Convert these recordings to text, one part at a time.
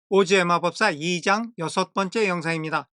오즈의 마법사 2장 6번째 영상입니다.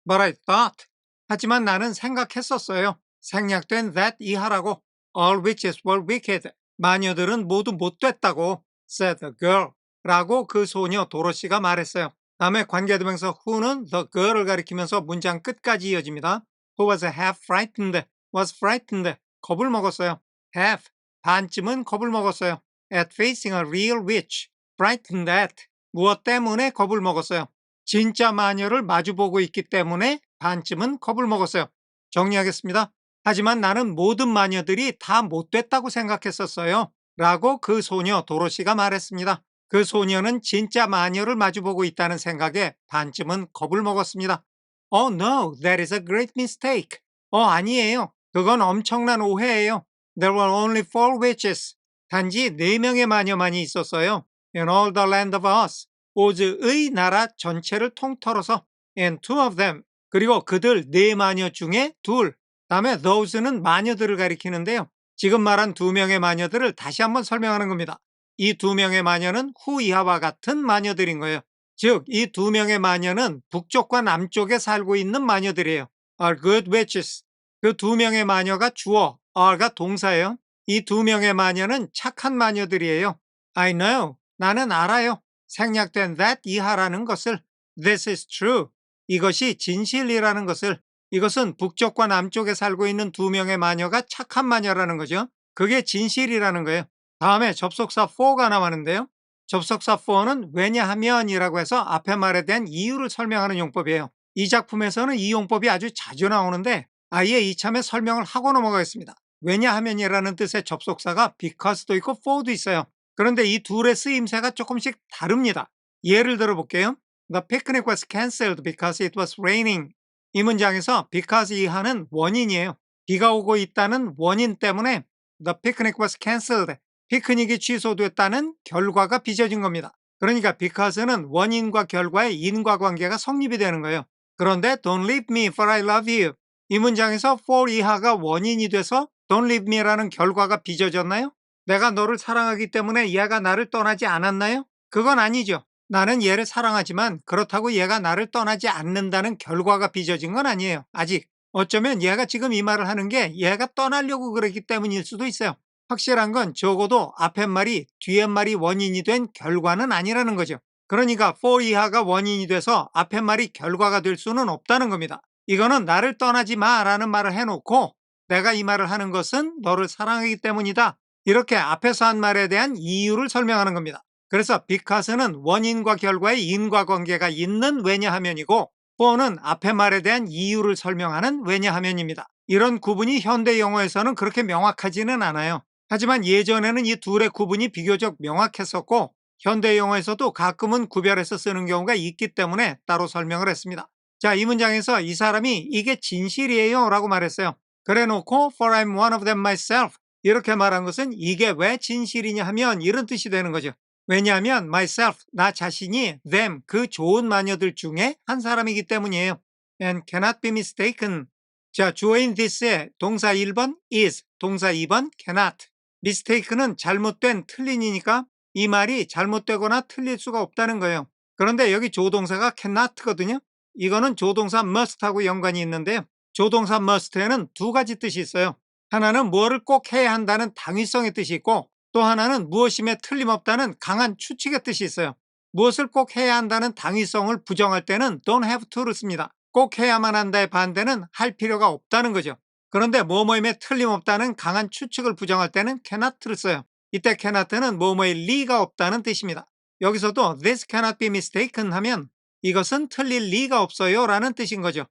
But I thought. 하지만 나는 생각했었어요. 생략된 that 이하라고. All witches were wicked. 마녀들은 모두 못됐다고. said the girl. 라고 그 소녀 도로시가 말했어요. 다음에 관계대명사 who는 the girl을 가리키면서 문장 끝까지 이어집니다. Who was half frightened. was frightened. 겁을 먹었어요. half. 반쯤은 겁을 먹었어요. at facing a real witch. frightened at. 무엇 때문에 겁을 먹었어요? 진짜 마녀를 마주보고 있기 때문에 반쯤은 겁을 먹었어요. 정리하겠습니다. 하지만 나는 모든 마녀들이 다 못됐다고 생각했었어요. 라고 그 소녀 도로시가 말했습니다. 그 소녀는 진짜 마녀를 마주보고 있다는 생각에 반쯤은 겁을 먹었습니다. Oh no, that is a great mistake. 아니에요. 그건 엄청난 오해예요. There were only 4 witches. 단지 4명의 마녀만이 있었어요. In all the land of Oz. 오즈의 나라 전체를 통틀어서 and 2 of them. 그리고 그들 4마녀 중에 둘. 다음에 those는 마녀들을 가리키는데요. 지금 말한 2명의 마녀들을 다시 한번 설명하는 겁니다. 이 2명의 마녀는 후 이하와 같은 마녀들인 거예요. 즉, 이 2명의 마녀는 북쪽과 남쪽에 살고 있는 마녀들이에요. are good witches. 그 2명의 마녀가 주어, are가 동사예요. 이 2명의 마녀는 착한 마녀들이에요. I know. 나는 알아요. 생략된 that 이하라는 것을 this is true. 이것이 진실이라는 것을 이것은 북쪽과 남쪽에 살고 있는 2명의 마녀가 착한 마녀라는 거죠. 그게 진실이라는 거예요. 다음에 접속사 for가 나왔는데요. 접속사 for는 왜냐하면이라고 해서 앞에 말에 대한 이유를 설명하는 용법이에요. 이 작품에서는 이 용법이 아주 자주 나오는데 아예 이참에 설명을 하고 넘어가겠습니다. 왜냐하면이라는 뜻의 접속사가 because도 있고 for도 있어요. 그런데 이 둘의 쓰임새가 조금씩 다릅니다. 예를 들어 볼게요. The picnic was cancelled because it was raining. 이 문장에서 because 이하는 원인이에요. 비가 오고 있다는 원인 때문에 The picnic was cancelled. 피크닉이 취소됐다는 결과가 빚어진 겁니다. 그러니까 because는 원인과 결과의 인과관계가 성립이 되는 거예요. 그런데 Don't leave me for I love you. 이 문장에서 for 이하가 원인이 돼서 Don't leave me라는 결과가 빚어졌나요? 내가 너를 사랑하기 때문에 얘가 나를 떠나지 않았나요? 그건 아니죠. 나는 얘를 사랑하지만 그렇다고 얘가 나를 떠나지 않는다는 결과가 빚어진 건 아니에요. 아직. 어쩌면 얘가 지금 이 말을 하는 게 얘가 떠나려고 그랬기 때문일 수도 있어요. 확실한 건 적어도 앞에 말이 뒤에 말이 원인이 된 결과는 아니라는 거죠. 그러니까 for 이하가 원인이 돼서 앞에 말이 결과가 될 수는 없다는 겁니다. 이거는 나를 떠나지 마라는 말을 해놓고 내가 이 말을 하는 것은 너를 사랑하기 때문이다. 이렇게 앞에서 한 말에 대한 이유를 설명하는 겁니다. 그래서 because는 원인과 결과의 인과관계가 있는 왜냐하면이고 for는 앞에 말에 대한 이유를 설명하는 왜냐하면입니다. 이런 구분이 현대 영어에서는 그렇게 명확하지는 않아요. 하지만 예전에는 이 둘의 구분이 비교적 명확했었고 현대 영어에서도 가끔은 구별해서 쓰는 경우가 있기 때문에 따로 설명을 했습니다. 자, 이 문장에서 이 사람이 이게 진실이에요 라고 말했어요. 그래 놓고 for I'm one of them myself 이렇게 말한 것은 이게 왜 진실이냐 하면 이런 뜻이 되는 거죠. 왜냐하면 myself, 나 자신이 them, 그 좋은 마녀들 중에 한 사람이기 때문이에요. and cannot be mistaken. 자, 주어인 this의 동사 1번 is, 동사 2번 cannot. mistaken은 잘못된, 틀린이니까 이 말이 잘못되거나 틀릴 수가 없다는 거예요. 그런데 여기 조동사가 cannot거든요. 이거는 조동사 must하고 연관이 있는데요. 조동사 must에는 두 가지 뜻이 있어요. 하나는 뭐를 꼭 해야 한다는 당위성의 뜻이 있고 또 하나는 무엇임에 틀림없다는 강한 추측의 뜻이 있어요. 무엇을 꼭 해야 한다는 당위성을 부정할 때는 don't have to를 씁니다. 꼭 해야만 한다의 반대는 할 필요가 없다는 거죠. 그런데 뭐뭐임에 틀림없다는 강한 추측을 부정할 때는 cannot를 써요. 이때 cannot는 뭐뭐의 리가 없다는 뜻입니다. 여기서도 this cannot be mistaken 하면 이것은 틀릴 리가 없어요 라는 뜻인 거죠.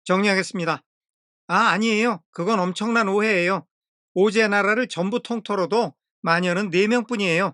정리하겠습니다. 아니에요. 그건 엄청난 오해예요. 오즈의 나라를 전부 통틀어도 마녀는 4명뿐이에요.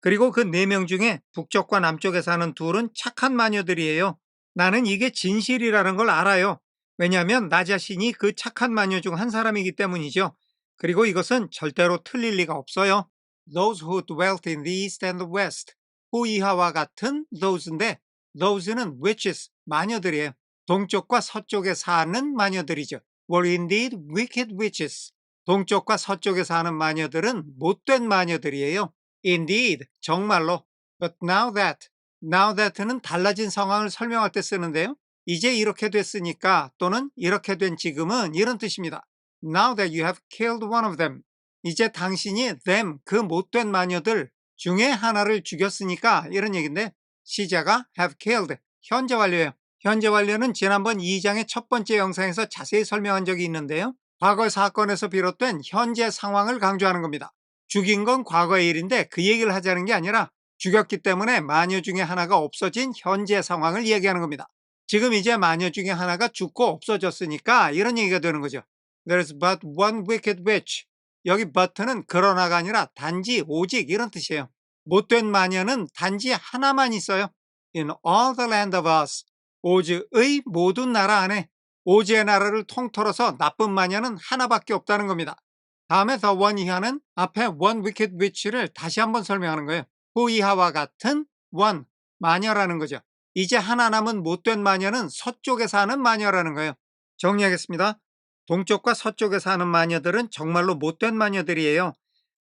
그리고 그 4명 중에 북쪽과 남쪽에 사는 둘은 착한 마녀들이에요. 나는 이게 진실이라는 걸 알아요. 왜냐하면 나 자신이 그 착한 마녀 중 한 사람이기 때문이죠. 그리고 이것은 절대로 틀릴 리가 없어요. Those who dwelt in the east and the west. 후 이하와 같은 those인데 those는 witches, 마녀들이에요. 동쪽과 서쪽에 사는 마녀들이죠. were indeed wicked witches. 동쪽과 서쪽에 사는 마녀들은 못된 마녀들이에요. Indeed, 정말로. But now that, now that는 달라진 상황을 설명할 때 쓰는데요. 이제 이렇게 됐으니까 또는 이렇게 된 지금은 이런 뜻입니다. Now that you have killed one of them. 이제 당신이 them, 그 못된 마녀들 중에 하나를 죽였으니까 이런 얘기인데 시제가 have killed, 현재 완료예요. 현재 완료는 지난번 2장의 첫 번째 영상에서 자세히 설명한 적이 있는데요. 과거 사건에서 비롯된 현재 상황을 강조하는 겁니다. 죽인 건 과거의 일인데 그 얘기를 하자는 게 아니라 죽였기 때문에 마녀 중에 하나가 없어진 현재 상황을 얘기하는 겁니다. 지금 이제 마녀 중에 하나가 죽고 없어졌으니까 이런 얘기가 되는 거죠. There's but one wicked witch. 여기 but는 그러나가 아니라 단지, 오직 이런 뜻이에요. 못된 마녀는 단지 하나만 있어요. In all the land of us. 오즈의 모든 나라 안에 오즈의 나라를 통틀어서 나쁜 마녀는 하나밖에 없다는 겁니다. 다음에 the one 이하는 앞에 one wicked witch를 다시 한번 설명하는 거예요. 그 이하와 같은 one, 마녀라는 거죠. 이제 하나 남은 못된 마녀는 서쪽에 사는 마녀라는 거예요. 정리하겠습니다. 동쪽과 서쪽에 사는 마녀들은 정말로 못된 마녀들이에요.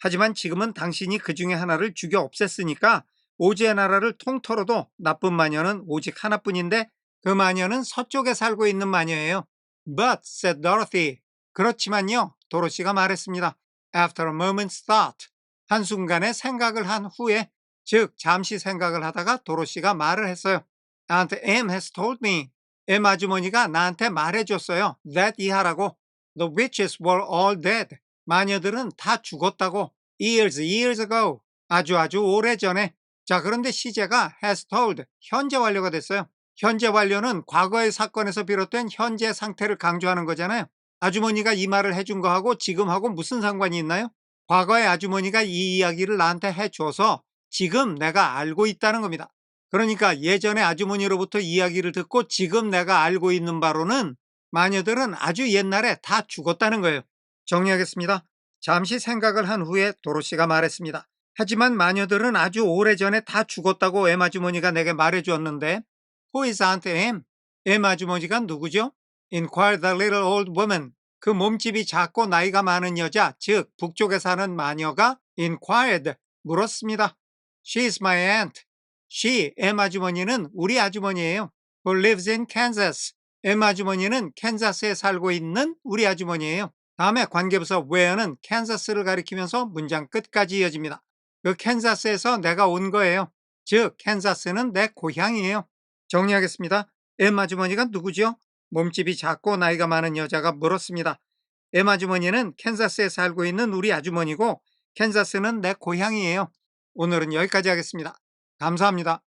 하지만 지금은 당신이 그 중에 하나를 죽여 없앴으니까 오즈의 나라를 통틀어도 나쁜 마녀는 오직 하나뿐인데 그 마녀는 서쪽에 살고 있는 마녀예요. But, said Dorothy. 그렇지만요, 도로시가 말했습니다. After a moment's thought. 한순간의 생각을 한 후에, 즉 잠시 생각을 하다가 도로시가 말을 했어요. Aunt M has told me. M 아주머니가 나한테 말해줬어요. That 이하라고. The witches were all dead. 마녀들은 다 죽었다고. Years ago. 아주 오래전에. 자, 그런데 시제가 has told, 현재 완료가 됐어요. 현재 완료는 과거의 사건에서 비롯된 현재 상태를 강조하는 거잖아요. 아주머니가 이 말을 해준 거하고 지금하고 무슨 상관이 있나요? 과거의 아주머니가 이 이야기를 나한테 해줘서 지금 내가 알고 있다는 겁니다. 그러니까 예전에 아주머니로부터 이야기를 듣고 지금 내가 알고 있는 바로는 마녀들은 아주 옛날에 다 죽었다는 거예요. 정리하겠습니다. 잠시 생각을 한 후에 도로시가 말했습니다. 하지만 마녀들은 아주 오래전에 다 죽었다고 M 아주머니가 내게 말해주었는데 Who is Aunt M? M 아주머니가 누구죠? Inquired the little old woman. 그 몸집이 작고 나이가 많은 여자, 즉 북쪽에 사는 마녀가 inquired, 물었습니다. She is my aunt. She, M 아주머니는 우리 아주머니예요. Who lives in Kansas. M 아주머니는 캔자스에 살고 있는 우리 아주머니예요. 다음에 관계부사 where는 캔자스를 가리키면서 문장 끝까지 이어집니다. 그 캔자스에서 내가 온 거예요. 즉 캔자스는 내 고향이에요. 정리하겠습니다. M 아주머니가 누구죠? 몸집이 작고 나이가 많은 여자가 물었습니다. M 아주머니는 캔자스에 살고 있는 우리 아주머니고 캔자스는 내 고향이에요. 오늘은 여기까지 하겠습니다. 감사합니다.